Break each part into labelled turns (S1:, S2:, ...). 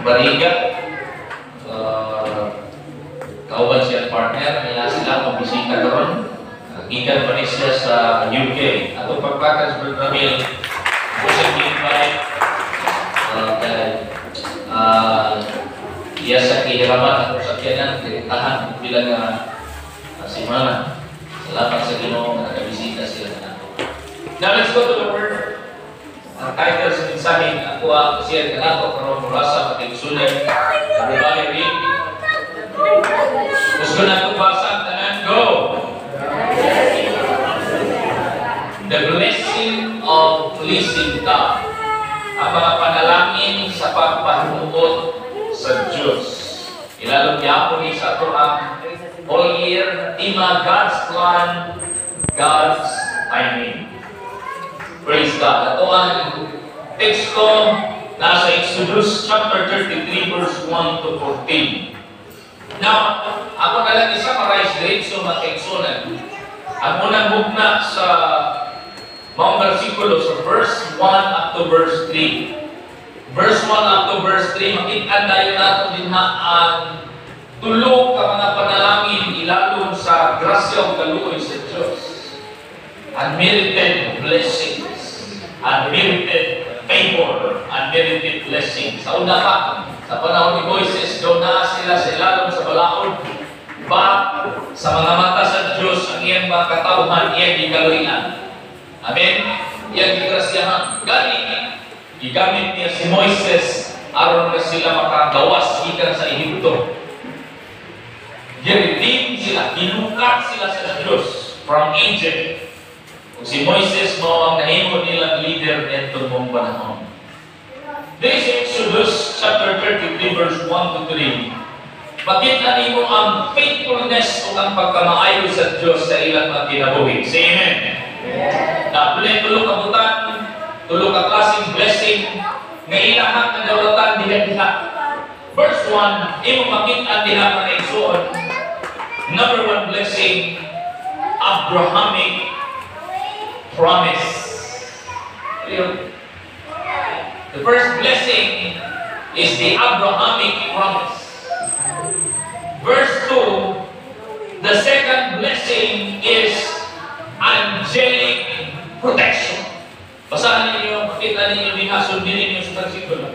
S1: Bariga. Kauban siya partner, kaya sila mabisita karon. Gikan pa ni siya sa UK. Ato pagpakas Brother Ramil, kusang invite iya sa kihiraman at sakyanan, diritahan bilang simana. Salamat sa Ginoo na nakabisita sila na nato. Now let's go to the word. Ang title sa mensahe ako ang share ka nato karon mula sa patigsulit. Everybody read. Gusto na itong basa ang tanan, go! The blessing of pleasing God. Ang mga panalangin sa pagpahimuot sa Diyos. Ilalong yapon ni sa ito ang all year, tema God's plan, God's timing. Praise God. Ito ang teksto nasa Exodus chapter 33 verse 1 to 14. Now, ako na lang i-summarize diretso mateksonan. Ang unang bugna sa mga versikulo sa verse 1 up to verse 3. Verse 1 up to verse 3, makita tayo natin din ang tulog ka mga panalangin ilalong sa grasya o kaluoy sa Diyos. Unmerited blessings, unmerited favor, unmerited blessings. Sa una pa, sa panahon ni Moises, doon na sila sa ilalong sa balaod. Ba, sa mga mata sa Diyos, ang iyang mga katauhan, iyang gikaluinan. Amen? Iyang gigrasyahan. Gigamit niya si Moises aron na sila makagawas gikan sa Ehipto. Giredeem sila, ginukat sila sa Diyos from Egypt. Kung si Moises mo ang nahimo nilang leader nitong mong panahon. This is Exodus chapter 33 verse 1 to 3. Makita nimo ang faithfulness o ang pagkamaayo sa Diyos sa ilang mga kinabuhi. Say amen. Dapulay tulog kabutan, tulog ka klaseng blessing, nga ilahang na dawatan diha-diha. Verse 1, imo makita diha nga igsuon. Number 1 blessing, Abrahamic promise. The first blessing is the Abrahamic promise. Verse 2, the second blessing is angelic protection. Basahan ninyo, makita ninyo, sundin ninyo sa versikulo.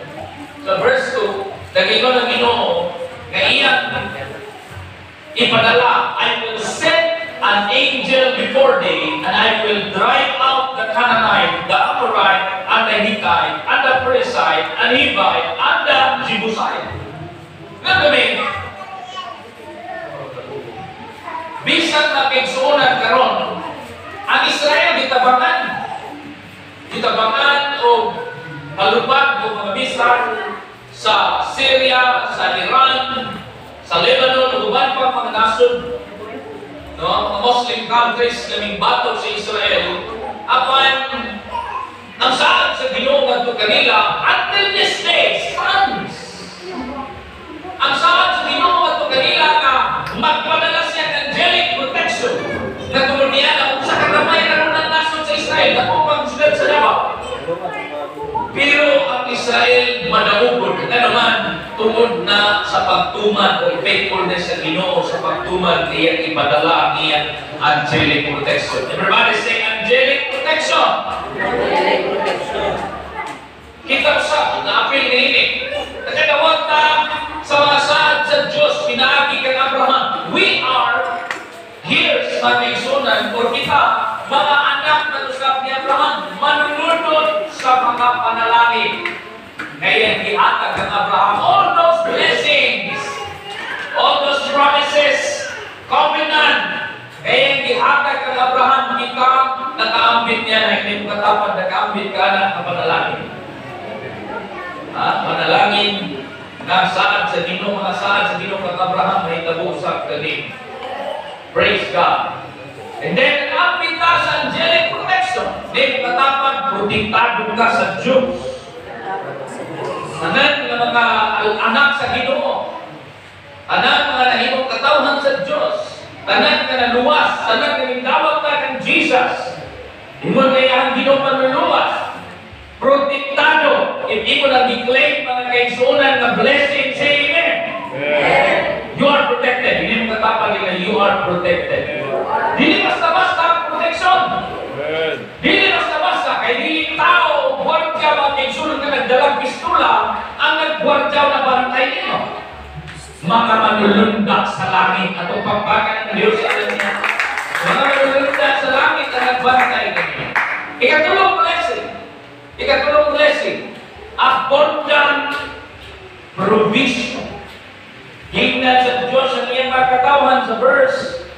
S1: Sa verse 2, naging ng Ginoo na iyang ipadala, I will send an angel before thee, and I will drive out the Canaanite, the Amorite, and the Hittite, and the Perizzite, and Hivite, and the Jebusite. Ngayon, bisan na kigsuunan karon, ang Israel gitabangan o halupad o mga bisan sa Syria, sa Iran, sa Lebanon, uban pa mga nasod, no? Mga Muslim countries kaming bato sa Israel, apan ang saan sa Ginoo ngadto kanila until this day stands. Ang saan sa Ginoo ngadto kanila nga magpadala siya ng angelic protection na tumudian ang sa kagamay karon ng nasod sa Israel ako pang sudad sa Davao. Pero ang Israel madaugod na naman tungod na sa pagtuman o faithfulness sa Ginoo sa pagtuman niya ipadala ang iyang angelic protection. Everybody say angelic protection. Angelic protection. Kita sa naapil niini. Nakadawat na sa mga saad sa Diyos pinaagi kang Abraham. We are here sa naisunan or kita mga anak na tusap ni Abraham manunod sa mga panalangin. Ngayon, ihatag ng Abraham all those blessings, all those promises, covenant. Ngayon, ihatag ng Abraham kita, nakaambit niya na hindi mo katapad, nakaambit ka na ng panalangin. Panalangin na saan sa Ginoo, mga saan sa Ginoo kang Abraham may tabusap kanin. Praise God. And then, nakaambit ka sa angelic protection. Hindi mo katapad, protektado ka sa Diyos. Tanan nga mga anak sa Ginoo, tanan mga nahimong katawhan sa Diyos, tanan nga naluwas, tanan nga nindawat ka ng Jesus, imo kaya ang Ginoo manluluwas, protektado, hindi mo lang i-claim mga kaigsuunan na blessing. Say amen. You are protected. Hindi mo katapag na you are protected. Dili basta-basta ang protection. Dili basta-basta. Kaya dili tao, gwardya mga kaigsuunan na nagdalang pistula ang naggwardyaw na bantay niyo. Mga manulundak sa langit at pagpapakan ng Diyos sa niya. Mga manulundak sa langit ang nagbantay niyo. Ikatulong blessing. Ikatulong blessing. Abundant provision. Hingnan sa Diyos ang iyang magkatawan sa verse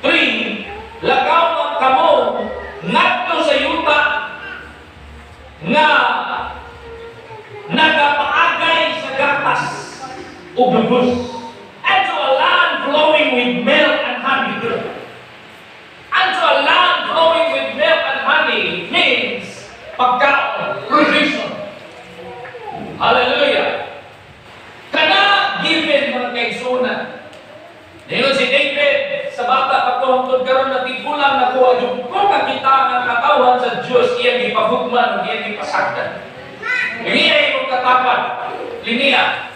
S1: 3, lagaw ang kamo ngadto sa yuta nga nagapaagay sa gatas ug lubos and to a land flowing with milk and honey. And to a land flowing with milk and honey means pagkaon, provision. Hallelujah. Kana given mga kaigsunan. Ngayon si David sa bata pagkuhangtod karon na tigulang nakuha yung kung nakita ang katawan sa Diyos iyang ipagugman o iyang ipasagdan. Linia yung katapan. Linia.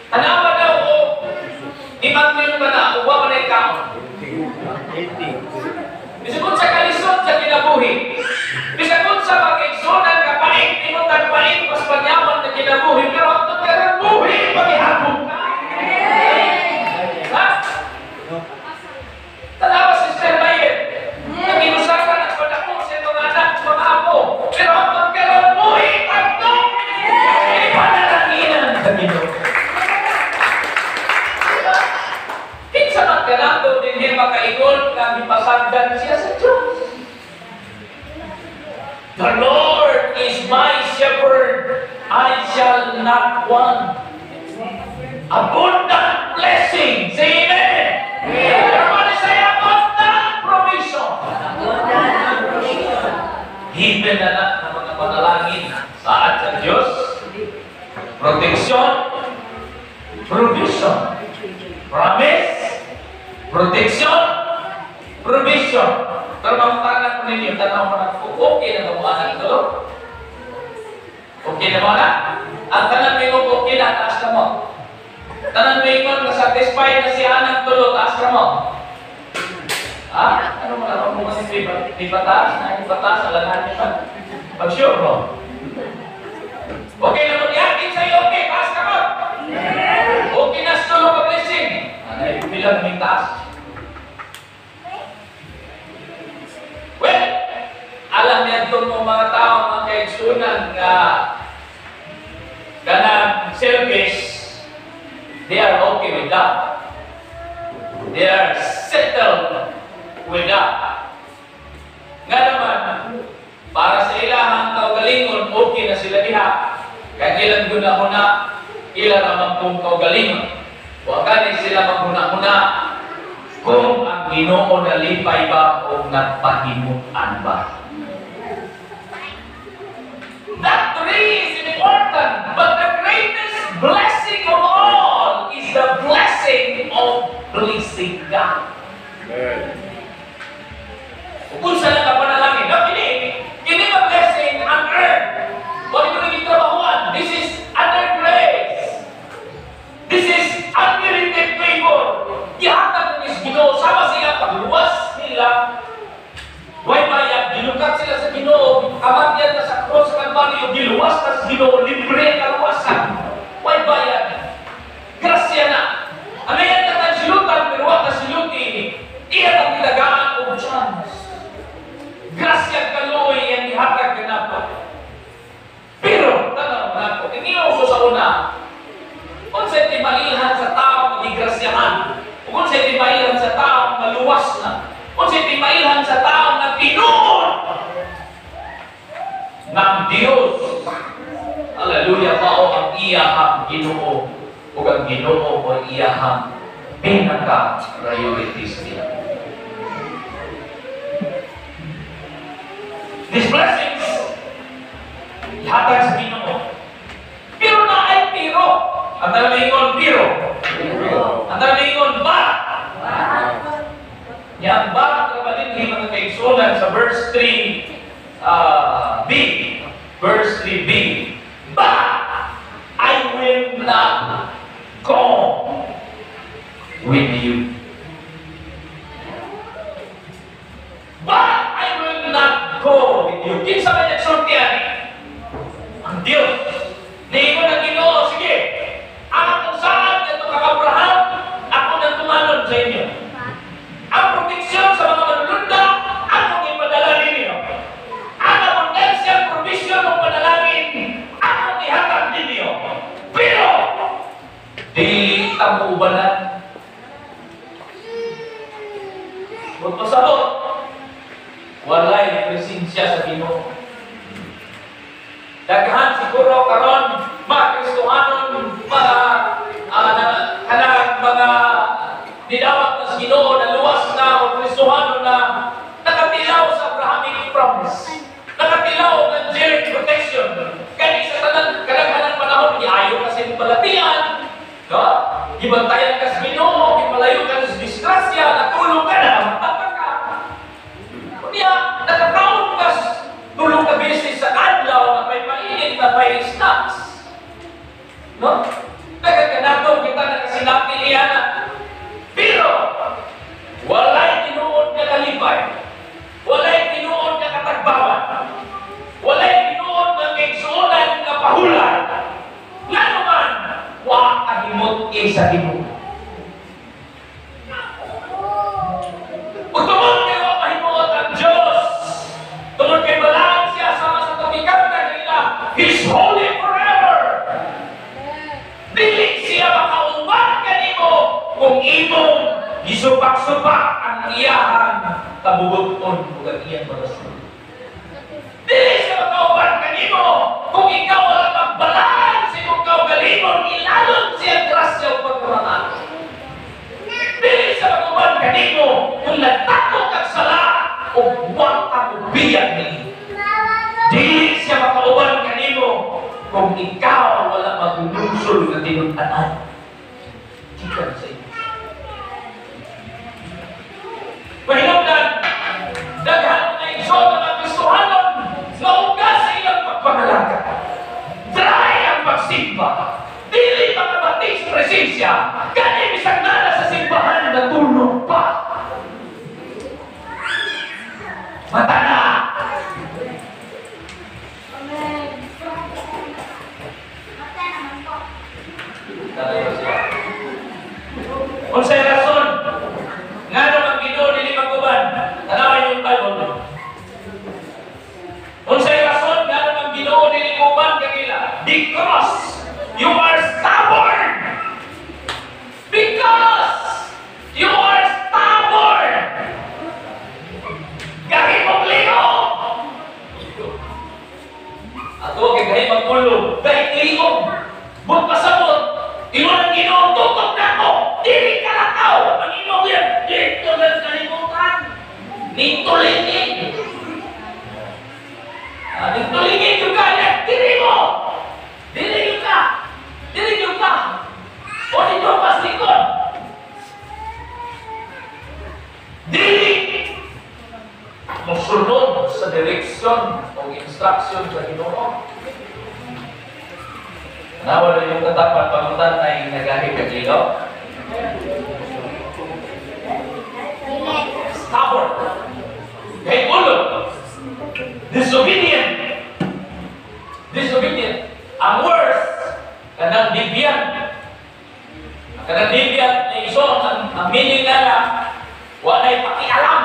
S1: Tanawa daw o imagine ba na uwa pa na ikaon. Bisagod sa kalisod sa kinabuhi. Bisagod sa pag-igsunan kapait, inutan pait, mas panyaman na kinabuhi. Pero ang tagkarang buhi, paghihapon ka. Ha? Tanawa Sister Bayer. Naginusakan at padako sa mga anak, sa mga apo. Pero ang tagkarang buhi, pagto. Ipanalaginan sa Ginoo. Kinsa man kanando din niya makaigon kami pasagdan siya sa Diyos. The Lord is my shepherd, I shall not want. Abundant blessing. Say amen. Everybody say abundant provision. Given na lang ng mga panalangin saad sa Diyos. Protection, provision. Promise, protection, provision. Pero mamutangan ko ninyo, tanaw mo na po, okay na ba mo anak ito? Okay na mo anak? Ang tanan mo yung okay na, taas ka mo. Tanan mo yung satisfied na si anak tulo, taas ka mo. Ha? Ano mo na mo kasi di batas? Na yung batas, alangan niyo ba? Pag-sure mo. Okay na mo niyakin sa'yo, okay, taas ka mo. Okay na sa tulo ka blessing. Ay, bilang may taas. Well, alam niya itong mga tao, mga kaigsunan nga ganang selfish, they are okay with that. They are settled with that. Nga naman, para sa ilahang kaugalingon, okay na sila diha. Kaya ilang guna-huna, ilan naman kung kaugalingon. Huwag ganin sila maghuna-huna kung ang Ginoo nalipay ba o nagpahimutan ba. That three is important, but the greatest blessing of all is the blessing of pleasing God. Kung saan ka panalangin, ini ba blessing on earth? Huwag ito naging trabahuan. This is under grace. This is unmerited favor. Ihatag ng Ginoo sama siya pagluwas nila. Way bayad, gilukat sila sa Ginoo, kamatyan na sa cross ng Kalbaryo, giluwas na sa Ginoo, libre ang kaluwasan. Way bayad. Grasya na. Ano yan na silutan, pero wag na siluti. Iyan ang tilagaan o chance. Grasya kaluoy ang ihatag ganapa. Pero, tanong na ako, tingin ko sa una, kung sa'y timalihan sa taong magigrasyahan, kung sa'y timalihan sa taong maluwas na, kung sa'y timalihan sa taong na pinuon ng Diyos. Hallelujah, tao ang iyahang Ginoo o ang Ginoo o iyahang pinaka-priorities niya. These blessings, ihatag sa Ginoo. Pero na ay piro. Ang talamingon, piro. Ang talamingon, ba? Yang ba, kapatid, hindi mga kaigsunan sa verse 3b. Verse 3b. But I Di tamubanan. Huwag pasabot. Walay presensya sa Ginoo. Daghan siguro karon mga Kristohanon, mga nidawat na sa Ginoo na luwas na o Kristohanon na nakatilaw sa Abrahamic promise. Nakatilaw ng direct protection. Kani sa kadaghanan panahon, iayo kasi ng balatian. No? Gibantayan ka sa Ginoo, gipalayo ka sa disgrasya, natulog ka na, matapag ka. Kaya, nakakaon ka, tulog ka beses sa adlaw, na may mainit, na may snacks. No? Nagkakanatong kita nakasinapi niya na. Pero, walay tinuod na kalibay. Walay tinuod na katagbawan. Walay tinuod na kaigsuunan na pahulan. Nga naman, wa kahimot sa Ginoo. Kung tungod kay wa kahimot ang Diyos, tungod kay balaan siya sama sa tumikan na nila, He's holy forever. Dili siya makauban kanimo kung imong gisupak-supak ang iyahan kabubuton ug ang iyang marasyon. Dili siya makauban kanimo kung ikaw wala magbalaan sa imong kaugalingon, ilalon siya grasya o pagkarangan. Dili siya makauban kanimo kung nagtato kag sala o huwag kang ubiyag ni. Dili siya makauban kanimo kung ikaw wala maglungsol na tinutanan. Chikan sa iyo. Mahinungdan, daghan na igsoon ng mga Kristohanon, naugas sa ilang pagpangalaga. Dry ang pagsimba. Dili makabati sa presensya. Kani bisag nana sa simbahan na tulog pa. Mata na! Unsay rason nga naman Ginoo dili maguban? Tanawin yung Bible. Unsay rason nga naman Ginoo dili maguban kanila? Because you are stubborn. Because you are stubborn. Gahimong liho. Ato kay gahimong ulo, dahil liho. Buot pasabot. Iwan ang Ginoo, tutok na ako! Dili ka lakaw! Ang Ginoo yan! Dito lang kalimutan! Nintulingin! Nintulingin yung galit! Dili mo! Dili yung ka! Dili yung ka! O dito pas likod! Dili! Musunod sa direksyon o instruction sa Ginoo. Nawala yung katapat pangutan ay nagahit ka dito. Stubborn. Kay ulo. Disobedient. Disobedient. Ang worst, kanang bibiyang. Kanang bibiyang na iso, ang meaning na wala'y pakialam.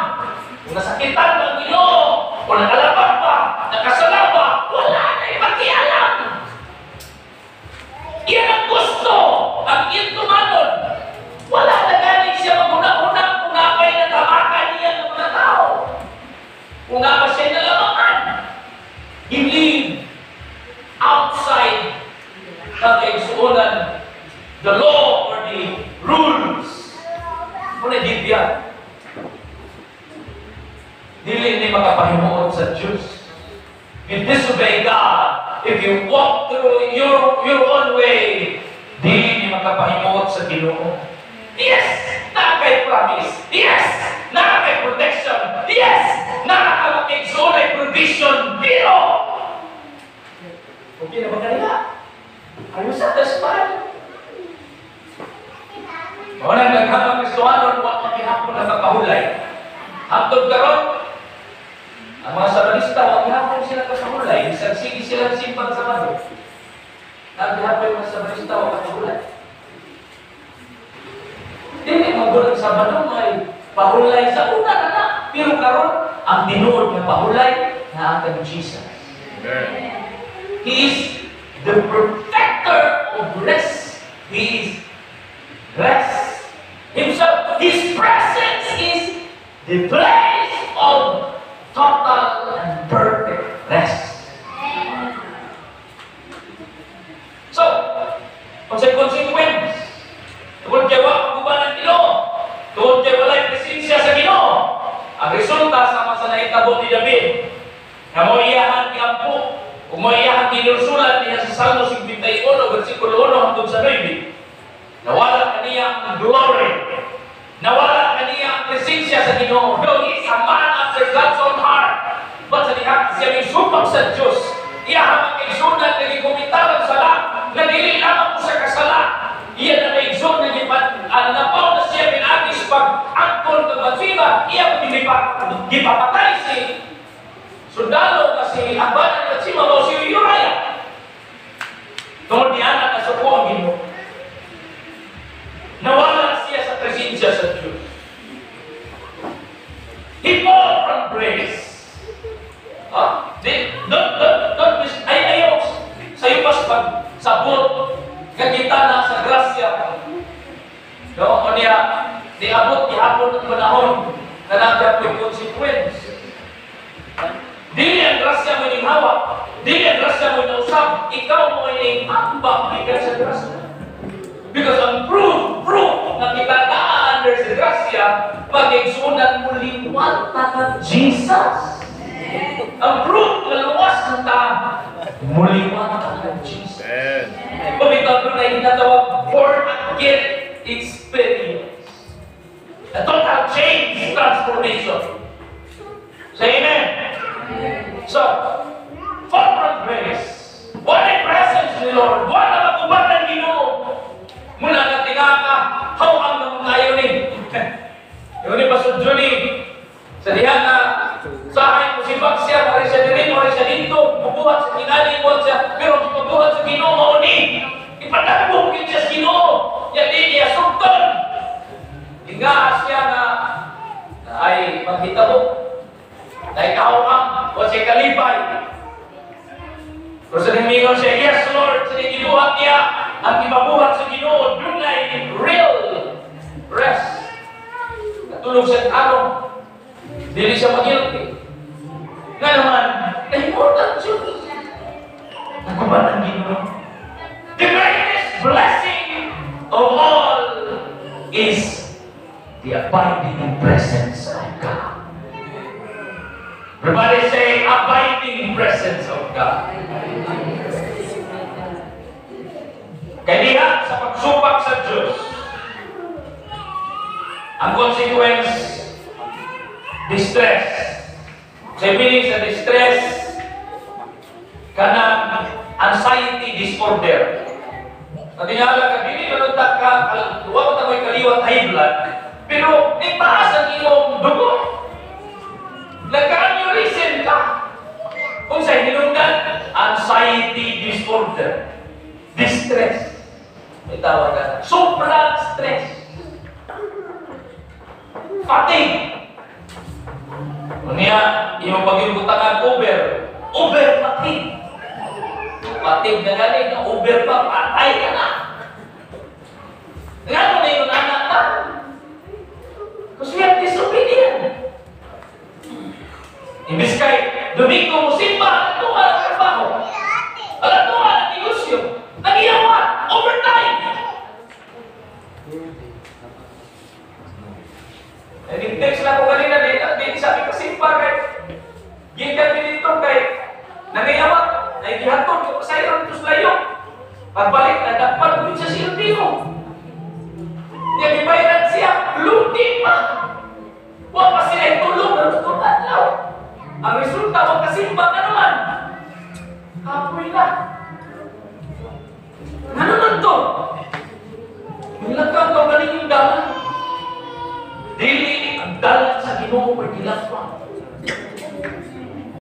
S1: Kung nasakitan ng Ginoo, kung nakalaban pa, nakasala pa, wala na'y pakialam. Iyan ang gusto, ang iyong tumanon. Wala na galing siya maguna-una kung napay natamakan niya ng mga tao. Kung napa siya nalamangan. He live outside ng kaigsuunan, the law or the rules. Muna dibyan. Dili ni makapahimuot sa Diyos. You disobey God. If you walk through your own way, di makapahimuot sa Ginoo. Yes, nakakay promise. Yes, nakakay protection. Yes, nakakamakigsulay provision. Pero, okay na ba kanila? Are you satisfied? Walang naghamang Kristohanon, huwag makihapon na kapahulay. Hantod karon, ang mga sabanista, huwag ihapon sila kapahulay. Isagsigi sila simpag sa mado. Naghihapon yung mga sabanista, huwag kapahulay. Hindi magulang sa mado, may pahulay sa una na. Pero karon, ang tinuod na pahulay na ang Jesus. He is the protector of rest. He is Kung sa consequence, tungkol kay wa pagkubanan Ginoo, tungkol kay walay presensya sa Ginoo, ang resulta sama sa nahitabo ni David, na mo iyahan giampo, kung mo iyahan ginusulat niya sa Salmo 51, versikulo 1 hangtod sa 9, nawala kaniya ang glory, nawala kaniya ang presensya sa Ginoo. Though he is a man after God's own heart, but sa diha siya may supang sa Diyos, iyahan magkaigsunan na gikumitaran sa lang, na dili lamang mo sa kasala, iya na naigsun na napaw na siya pinagis pag-angkol ng Bathsheba, iya mo gipapatay si sundalo kasi ang banan ng Bathsheba mo si Uriah. Tungkol niya na nasuko ang Ginoo. Nawala siya sa presensya sa Diyos. He fell from grace. Ayaw sa iyo pas pagsabot kagita na sa grasya. No, o niya diabot ihapon ng panahon na nagdapoy consequence. Dili ang grasya mo ining hawak, dili ang grasya mo nausap, ikaw mo ining ambak ikan sa grasya. Because ang proof na kita na-under sa grasya, pag-igsunan mo liwata ng Jesus. Ang proof na luwas ng ta, muliwata ng Jesus. Pumitaw doon ay hinatawag born again experience. A total change, transformation. Say amen. So, fall from grace. What a presence ni Lord. What a makubat ng Ginoo. Mula na tinaka, hawang ng mga ayunin. Yun ni Pastor Johnny, sa dihan na sahay mo si Bagsya, pari siya din, pari siya dito, bubuhat sa kinali mo siya, pero bubuhat sa Ginoo mauni. Ipadagbukin siya sa Ginoo. Yan din niya sugton. Ingaas siya na ay maghitabo. Dahil kahawang, o siya kalipay. Pero sa namingon siya, yes Lord, sa ginuhat niya, ang ibabuhat sa Ginoo, doon ay real rest. Natulog sa araw, dili siya mag-guilty. Nga naman, important siya. Nakubat ang Ginoo. The greatest blessing of all is the abiding presence of God. Everybody say, abiding presence of God. Kaya diha sa pagsupak sa Diyos, ang consequence, distress. Sa meaning sa distress, kanang anxiety disorder. Natingala ka, dili maluntak ka, huwag mo tamoy kaliwat high blood, pero itaas ang iyong dugo. Nagka-aneurysm ka. Kung sa'yo hinungdan, anxiety disorder. Distress. May tawag ka. Sobrang stress. Fatigue. Kunya, yung pag-ibutangan over fatigue. Fatigue na galing, na over pa, patay ka na. Nga mo na yung anak ka. Kasi we are disobedient. Imbis kay Domingo mo simba, alam tuwa ang trabaho. Alam tuwa ang negosyo. Nag-iyawa, overtime. Nag-text lang ko kanina, di sabi ko simba kay gikan dito kay nag-iyawa, ay gihatod ko sa iyo ito layo. Pagbalik na dapat mo sa siltino. Niya gibayaran siya, luti pa. Huwag pa sila itulong ng tutunan lang. Ang resulta, magkasimba ka naman. Kapoy na. Ano naman to? Nilagkan ka galing yung dalan. Dili, ang dalan sa Ginoo may gilaswa.